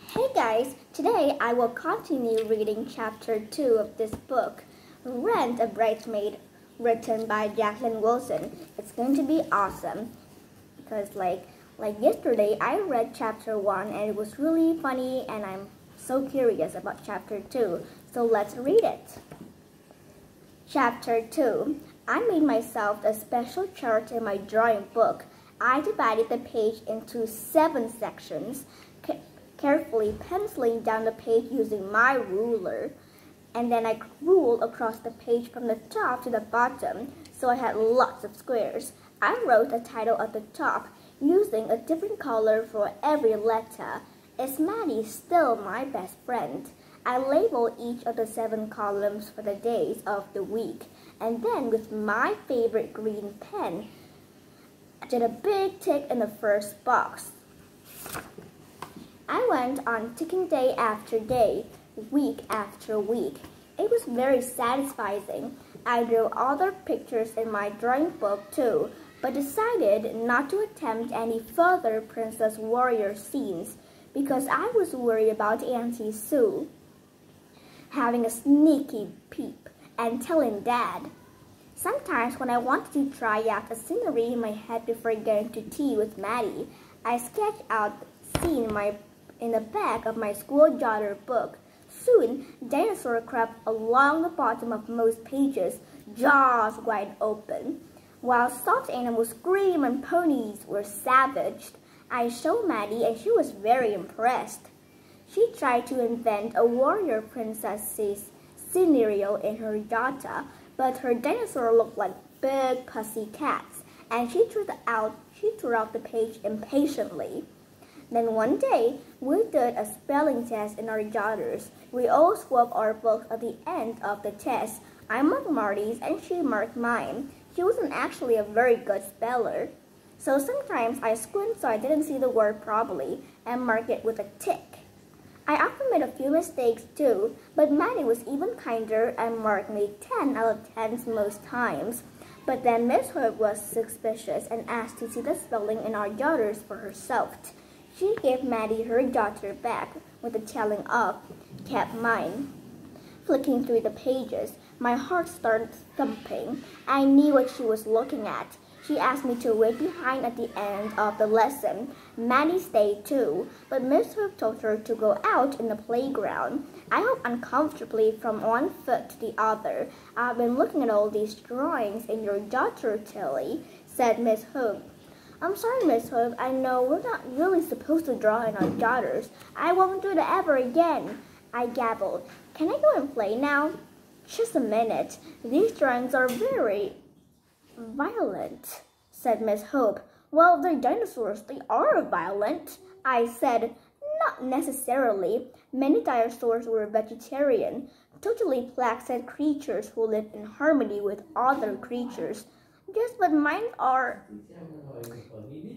Hey guys, today I will continue reading chapter 2 of this book, Rent a Bridesmaid, written by Jacqueline Wilson. It's going to be awesome because like yesterday I read chapter 1 and it was really funny and I'm so curious about chapter 2. So let's read it. Chapter 2. I made myself a special chart in my drawing book. I divided the page into 7 sections, carefully penciling down the page using my ruler. And then I ruled across the page from the top to the bottom, so I had lots of squares. I wrote a title at the top, using a different color for every letter. Is Maddie still my best friend? I labeled each of the 7 columns for the days of the week, and then with my favorite green pen, I did a big tick in the first box. I went on ticking day after day, week after week. It was very satisfying. I drew other pictures in my drawing book too, but decided not to attempt any further Princess Warrior scenes because I was worried about Auntie Sue having a sneaky peep and telling Dad. Sometimes when I wanted to try out a scenery in my head before going to tea with Maddie, I sketched out the scene in the back of my school jotter book. Soon, dinosaur crept along the bottom of most pages, jaws wide open. While stuffed animals screamed and ponies were savaged, I showed Maddie and she was very impressed. She tried to invent a warrior princess's scenario in her jotter, but her dinosaur looked like big pussy cats, and she threw out the page impatiently. Then one day, we did a spelling test in our jotters. We all swapped our books at the end of the test. I marked Marty's and she marked mine. She wasn't actually a very good speller, so sometimes I squint so I didn't see the word properly and mark it with a tick. I often made a few mistakes too, but Maddie was even kinder and marked me 10 out of 10 most times. But then Miss Hope was suspicious and asked to see the spelling in our jotters for herself. She gave Maddie her jotter back with the telling of, kept mine. Flicking through the pages, my heart started thumping. I knew what she was looking at. She asked me to wait behind at the end of the lesson. Maddie stayed too, but Miss Hope told her to go out in the playground. I hopped uncomfortably from one foot to the other. I've been looking at all these drawings in your jotter, Tilly, said Miss Hope. I'm sorry, Miss Hope. I know we're not really supposed to draw in our jotters. I won't do it ever again, I gabbled. Can I go and play now? Just a minute. These drawings are very violent, said Miss Hope. Well, they're dinosaurs. They are violent, I said. Not necessarily. Many dinosaurs were vegetarian, totally placid creatures who lived in harmony with other creatures. Yes, but mine are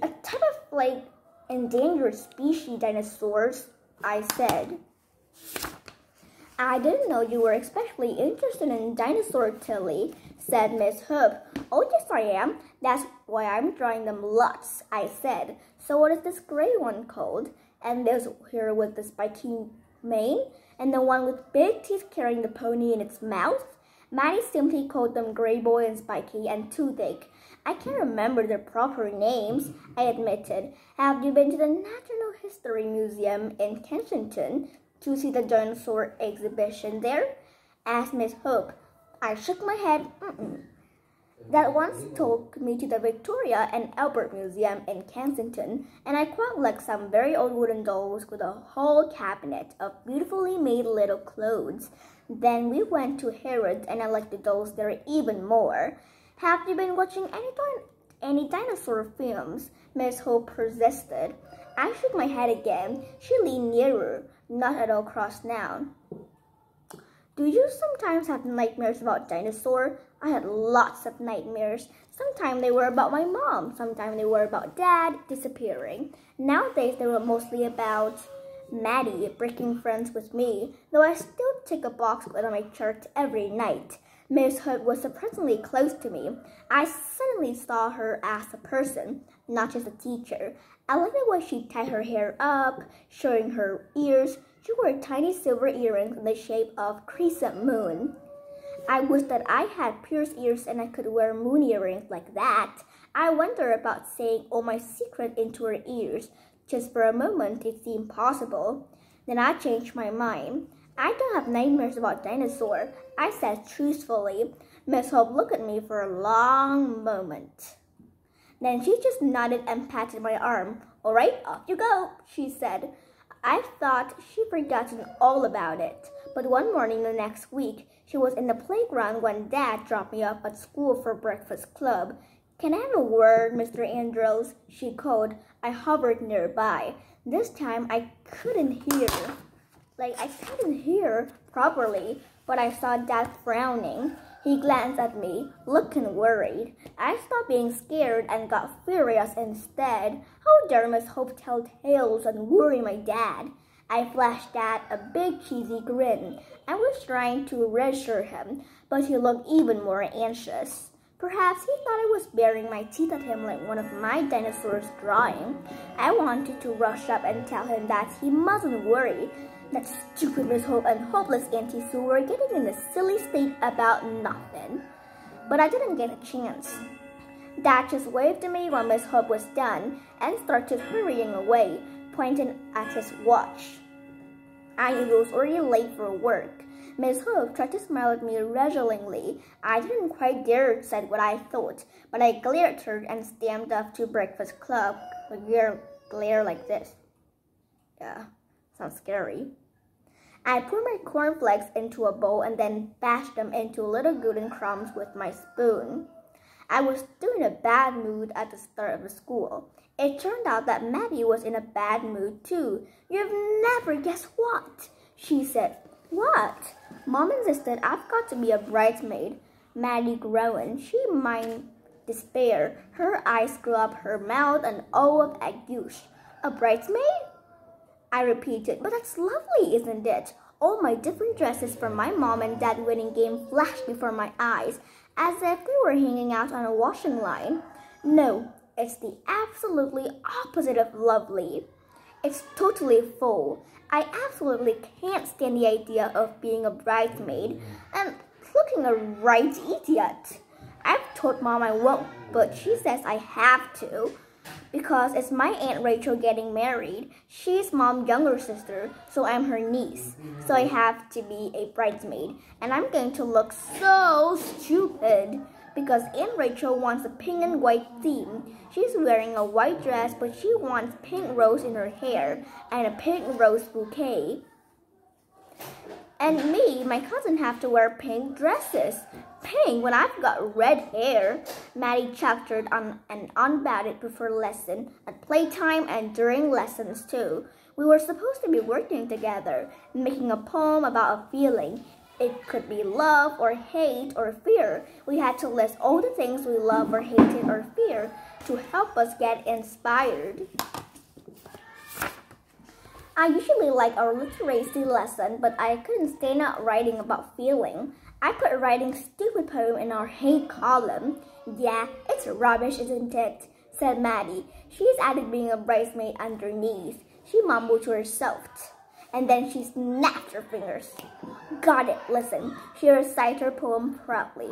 a type of endangered species dinosaurs, I said. I didn't know you were especially interested in dinosaur, Tilly, said Miss Hope. Oh, yes, I am. That's why I'm drawing them lots, I said. So what is this gray one called? And this here with the spiky mane? And the one with big teeth carrying the pony in its mouth? Maddie simply called them Gray Boy and Spiky and Toothache. I can't remember their proper names, I admitted. Have you been to the Natural History Museum in Kensington to see the dinosaur exhibition there? Asked Miss Hope. I shook my head. That once took me to the Victoria and Albert Museum in Kensington, and I quite like some very old wooden dolls with a whole cabinet of beautifully made little clothes. Then we went to Harrods, and I liked the dolls there even more. Have you been watching any dinosaur films? Miss Hope persisted. I shook my head again. She leaned nearer, not at all cross now. Do you sometimes have nightmares about dinosaurs? I had lots of nightmares. Sometimes they were about my mom. Sometimes they were about Dad disappearing. Nowadays they were mostly about Maddie breaking friends with me, though I still tick a box on my chart every night. Miss Hood was surprisingly close to me. I suddenly saw her as a person, not just a teacher. I liked the way she tied her hair up, showing her ears. She wore tiny silver earrings in the shape of crescent moon. I wish that I had pierced ears and I could wear moon earrings like that. I wondered about saying all my secrets into her ears. Just for a moment, it seemed possible. Then I changed my mind. I don't have nightmares about dinosaurs, I said truthfully. Miss Hope looked at me for a long moment. Then she just nodded and patted my arm. "All right, off you go," she said. I thought she'd forgotten all about it. But one morning the next week, she was in the playground when Dad dropped me off at school for breakfast club. "Can I have a word, Mr. Andrews?" she called. I hovered nearby. This time I couldn't hear properly, but I saw Dad frowning. He glanced at me, looking worried. I stopped being scared and got furious instead. How dare Miss Hope tell tales and worry my dad? I flashed Dad a big cheesy grin. I was trying to reassure him, but he looked even more anxious. Perhaps he thought I was baring my teeth at him like one of my dinosaurs' drawing. I wanted to rush up and tell him that he mustn't worry. That stupid Miss Hope and hopeless Auntie Sue were getting in a silly state about nothing. But I didn't get a chance. Dad just waved at me when Miss Hope was done and started hurrying away, pointing at his watch. I knew he was already late for work. Miss Hope tried to smile at me reassuringly. I didn't quite dare say what I thought, but I glared at her and stamped off to breakfast club. A glare like this. Yeah, sounds scary. I poured my cornflakes into a bowl and then bashed them into little golden crumbs with my spoon. I was still in a bad mood at the start of the school. It turned out that Maddie was in a bad mood too. "You've never guessed what?" she said. "What?" Mom insisted I've got to be a bridesmaid. Maddie groaned. She mimed despair. Her eyes grew up her mouth and all of a goose. "A bridesmaid?" I repeated. "But that's lovely, isn't it?" All my different dresses from my mom and dad wedding game flashed before my eyes, as if they were hanging out on a washing line. No, it's the absolutely opposite of lovely. It's totally full. I absolutely can't stand the idea of being a bridesmaid and looking a right idiot. I've told Mom I won't, but she says I have to. Because it's my Aunt Rachel getting married. She's Mom's younger sister, so I'm her niece. So I have to be a bridesmaid. And I'm going to look so stupid. Because Aunt Rachel wants a pink and white theme. She's wearing a white dress, but she wants pink rose in her hair and a pink rose bouquet. And me, my cousin, have to wear pink dresses. Pink when I've got red hair. Maddie chattering on and on about it before lesson, at playtime and during lessons too. We were supposed to be working together, making a poem about a feeling. It could be love or hate or fear. We had to list all the things we love or hated or fear to help us get inspired. I usually like our literacy lesson, but I couldn't stand out writing about feeling. I put writing stupid poem in our hate column. "Yeah, it's rubbish, isn't it?" said Maddie. She's added being a bridesmaid underneath. She mumbled to herself. And then she snapped her fingers. "Got it, listen." She recited her poem proudly.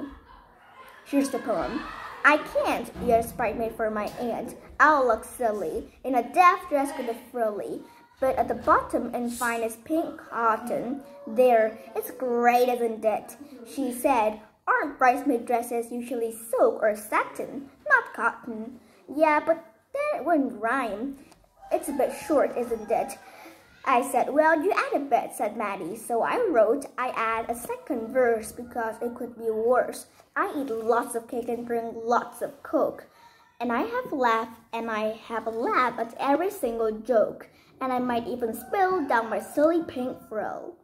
Here's the poem. "I can't be a bridesmaid for my aunt. I'll look silly in a daft dress with a frilly. But at the bottom in finest pink cotton. There, it's great, isn't it?" she said. "Aren't bridesmaid dresses usually silk or satin, not cotton?" "Yeah, but that wouldn't rhyme. It's a bit short, isn't it?" I said. "Well, you add a bit," said Maddie. So I wrote, "I add a second verse because it could be worse. I eat lots of cake and drink lots of Coke. And I have laughed and I have a laugh at every single joke. And I might even spill down my silly pink frill."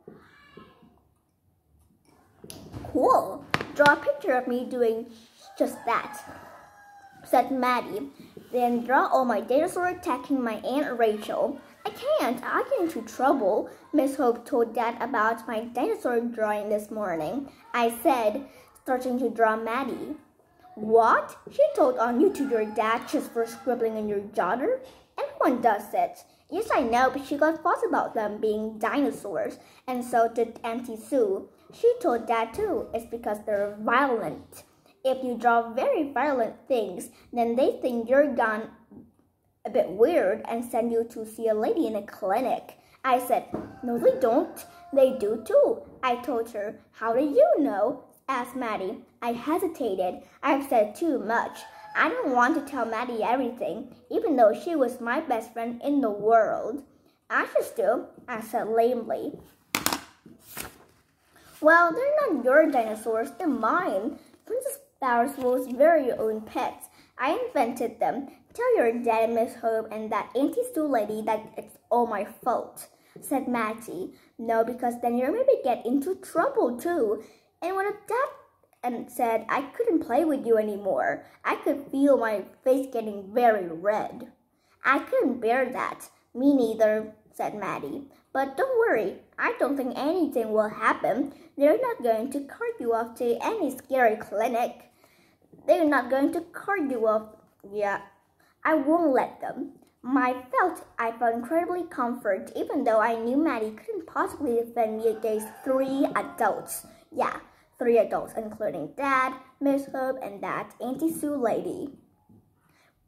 "Cool. Draw a picture of me doing just that," said Maddie. "Then draw all my dinosaurs attacking my Aunt Rachel." "I can't. I get into trouble." Miss Hope told Dad about my dinosaur drawing this morning. I said, starting to draw Maddie. "What? She told on you to your dad just for scribbling in your jotter?" Everyone does it. Yes, I know, but she got fussed about them being dinosaurs, and so did Auntie Sue. She told Dad too. It's because they're violent. If you draw very violent things, then they think you're gone a bit weird and send you to see a lady in a clinic. I said, no, they don't. They do too. I told her. How do you know? Asked Maddie. I hesitated. I've said too much. I don't want to tell Maddie everything, even though she was my best friend in the world. I just do, I said lamely. Well, they're not your dinosaurs, they're mine. Princess Flower's very own pets. I invented them. Tell your dad and Miss Hope and that Auntie Sue lady that it's all my fault, said Mattie. No, because then you'll maybe get into trouble too. And when Dad and said I couldn't play with you anymore, I could feel my face getting very red. I couldn't bear that. Me neither, said Maddie. But don't worry, I don't think anything will happen. They're not going to cart you off to any scary clinic. They're not going to cart you off. Yeah, I won't let them. I felt incredibly comforted, even though I knew Maddie couldn't possibly defend me against 3 adults. Yeah, 3 adults, including Dad, Miss Hope, and that Auntie Sue lady.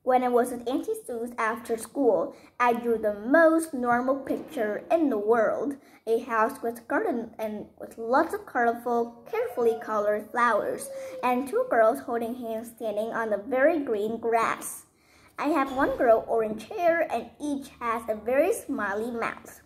When I was at Auntie Sue's after school, I drew the most normal picture in the world. A house with garden and with lots of colorful, carefully colored flowers, and 2 girls holding hands standing on the very green grass. I have 1 girl orange hair and each has a very smiley mouth.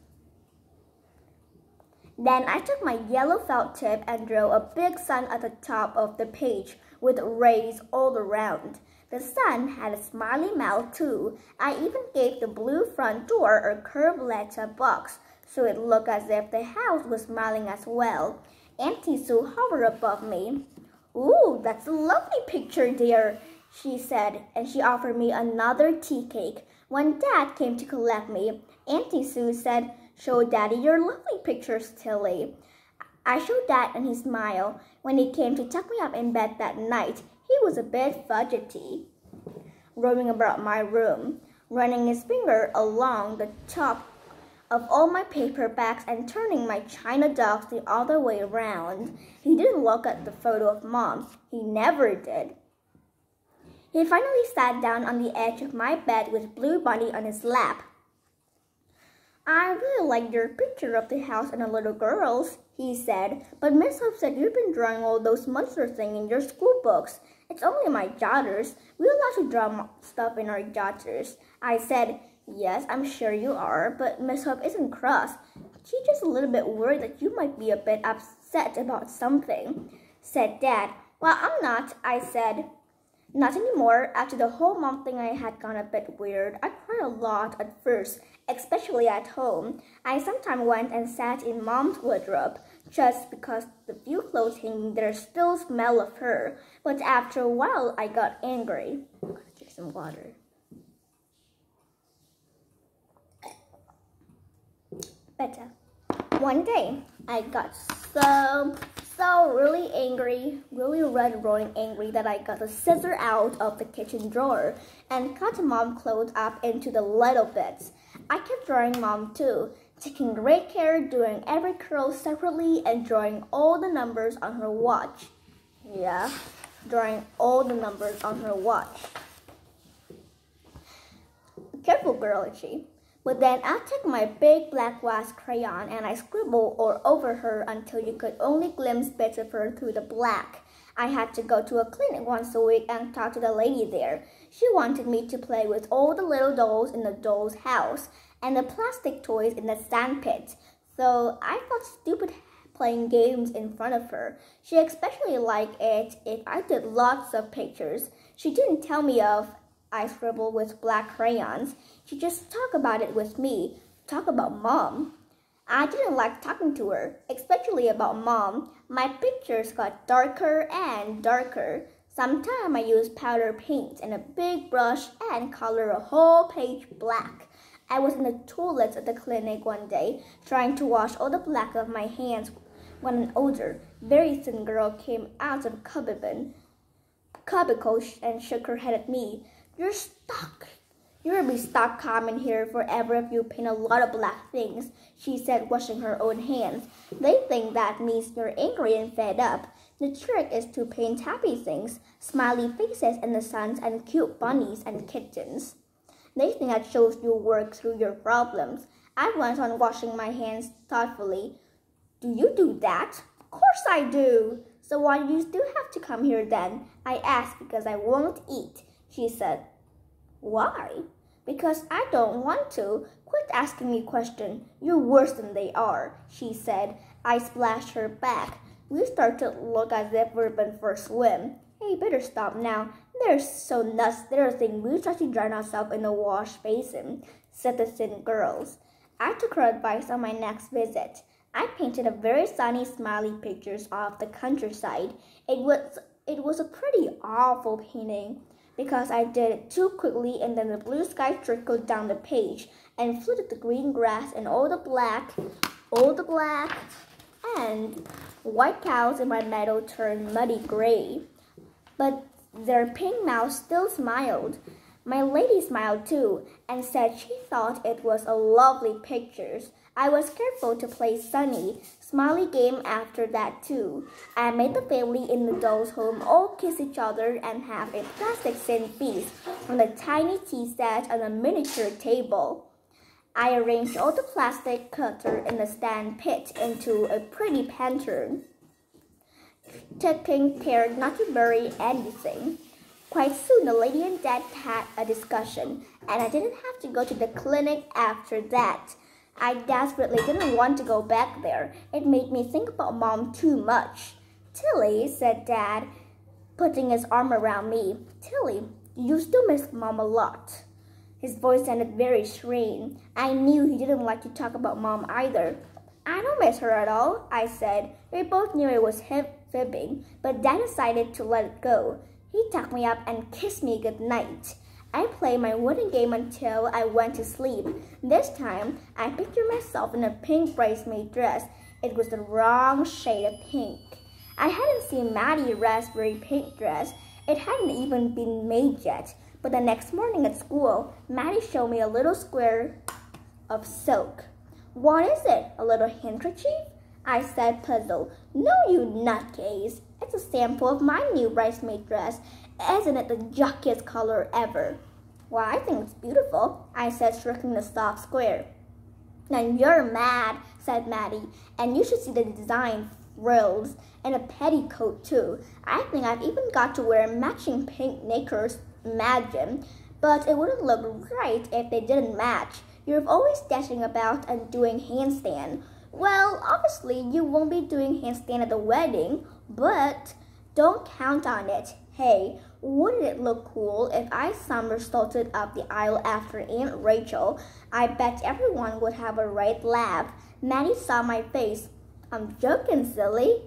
Then I took my yellow felt tip and drew a big sun at the top of the page with rays all around. The sun had a smiley mouth too. I even gave the blue front door a curved letter box so it looked as if the house was smiling as well. Auntie Sue hovered above me. Ooh, that's a lovely picture, dear, she said, and she offered me another tea cake. When Dad came to collect me, Auntie Sue said, show Daddy your lovely pictures, Tilly. I showed Dad and he smiled. When he came to tuck me up in bed that night, he was a bit fidgety, roaming about my room, running his finger along the top of all my paperbacks and turning my china dogs the other way around. He didn't look at the photo of Mom. He never did. He finally sat down on the edge of my bed with Blue Bunny on his lap. I really like your picture of the house and the little girls, he said, but Miss Hope said you've been drawing all those monster things in your school books. It's only my jotters. We're allowed to draw stuff in our jotters. I said, yes, I'm sure you are, but Miss Hope isn't cross. She's just a little bit worried that you might be a bit upset about something, said Dad. Well, I'm not, I said. Not anymore. After the whole mom thing, I had gone a bit weird. I cried a lot at first, especially at home. I sometimes went and sat in Mom's wardrobe, just because the few clothes hanging there still smell of her. But after a while, I got angry. I'm gonna drink some water. Better. One day, I got so really angry, really red rolling angry that I got the scissor out of the kitchen drawer and cut Mom's clothes up into the little bits. I kept drawing Mom too, taking great care, doing every curl separately and drawing all the numbers on her watch. Yeah, drawing all the numbers on her watch. Careful girl, is she? But then I took my big black wax crayon and I scribbled all over her until you could only glimpse bits of her through the black. I had to go to a clinic once a week and talk to the lady there. She wanted me to play with all the little dolls in the doll's house and the plastic toys in the sand pit. So I felt stupid playing games in front of her. She especially liked it if I did lots of pictures. She didn't tell me of I scribbled with black crayons. She just talked about it with me, talk about Mom. I didn't like talking to her, especially about Mom. My pictures got darker and darker. Sometimes I used powder paint and a big brush and colored a whole page black. I was in the toilet at the clinic one day, trying to wash all the black off my hands when an older, very thin girl came out of the cubicle and shook her head at me. You're stuck. You'll be stuck coming here forever if you paint a lot of black things, she said, washing her own hands. They think that means you're angry and fed up. The trick is to paint happy things, smiley faces in the sun and cute bunnies and kittens. They think that shows you work through your problems. I went on washing my hands thoughtfully. Do you do that? Of course I do. So why do you still have to come here then? I asked. Because I won't eat, she said. Why? Because I don't want to. Quit asking me questions. You're worse than they are, she said. I splashed her back. We started to look as if we'd been for a swim. Hey, better stop now. They're so nuts. They're thinking we try to drown ourselves in the wash basin, said the thin girls. I took her advice on my next visit. I painted a very sunny, smiley pictures of the countryside. It was a pretty awful painting because I did it too quickly, and then the blue sky trickled down the page and flooded the green grass, and all the black and white cows in my meadow turned muddy gray. But their pink mouths still smiled. My lady smiled too and said she thought it was a lovely picture. I was careful to play sunny, smiley game after that too. I made the family in the doll's home all kiss each other and have a plastic sin feast on the tiny tea set on a miniature table. I arranged all the plastic cutter in the stand pit into a pretty pattern, taking care not to bury anything. Quite soon, the lady and Dad had a discussion, and I didn't have to go to the clinic after that. I desperately didn't want to go back there. It made me think about Mom too much. Tilly, said Dad, putting his arm around me. Tilly, you still miss Mom a lot. His voice sounded very strained. I knew he didn't like to talk about Mom either. I don't miss her at all, I said. We both knew it was fibbing, but Dad decided to let it go. He tucked me up and kissed me good night. I played my wooden game until I went to sleep. This time, I pictured myself in a pink bridesmaid dress. It was the wrong shade of pink. I hadn't seen Maddie's raspberry pink dress. It hadn't even been made yet. But the next morning at school, Maddie showed me a little square of silk. What is it? A little handkerchief? I said, puzzled. No, you nutcase. It's a sample of my new bridesmaid dress. Isn't it the jockiest color ever? Well, I think it's beautiful, I said, stroking the soft square. And you're mad, said Maddie, and you should see the design frills and a petticoat too. I think I've even got to wear matching pink knickers. Imagine. But it wouldn't look right if they didn't match. You're always dashing about and doing handstand. Well, obviously you won't be doing handstand at the wedding, but don't count on it. Hey, wouldn't it look cool if I somersaulted up the aisle after Aunt Rachel? I bet everyone would have a right laugh. Maddie saw my face. I'm joking, silly.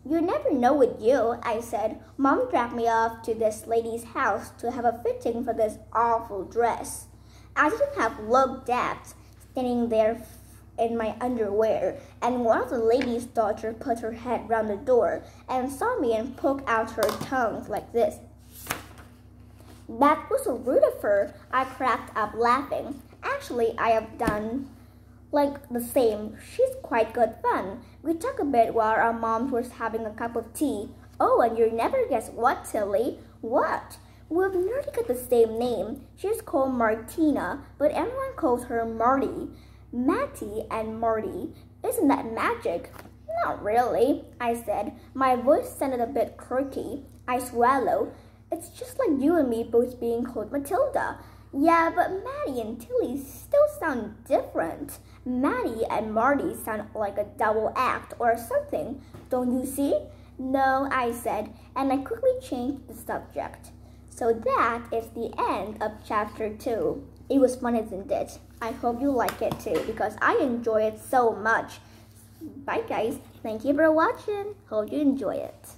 You never know with you, I said. Mom dragged me off to this lady's house to have a fitting for this awful dress. I didn't have looked at, standing there in my underwear, and one of the lady's daughters put her head round the door and saw me and poked out her tongue like this. That was so rude of her, I cracked up laughing. Actually, I have done like the same. She's quite good fun. We talked a bit while our moms were having a cup of tea. Oh, and you'll never guess what, Tilly? What? We've nearly got the same name. She's called Martina, but everyone calls her Marty. Matty and Marty. Isn't that magic? Not really, I said. My voice sounded a bit croaky. I swallowed. It's just like you and me both being called Matilda. Yeah, but Maddie and Tilly still sound different. Maddie and Marty sound like a double act or something. Don't you see? No, I said, and I quickly changed the subject. So that is the end of chapter 2. It was fun, isn't it? I hope you like it too, because I enjoy it so much. Bye guys. Thank you for watching. Hope you enjoy it.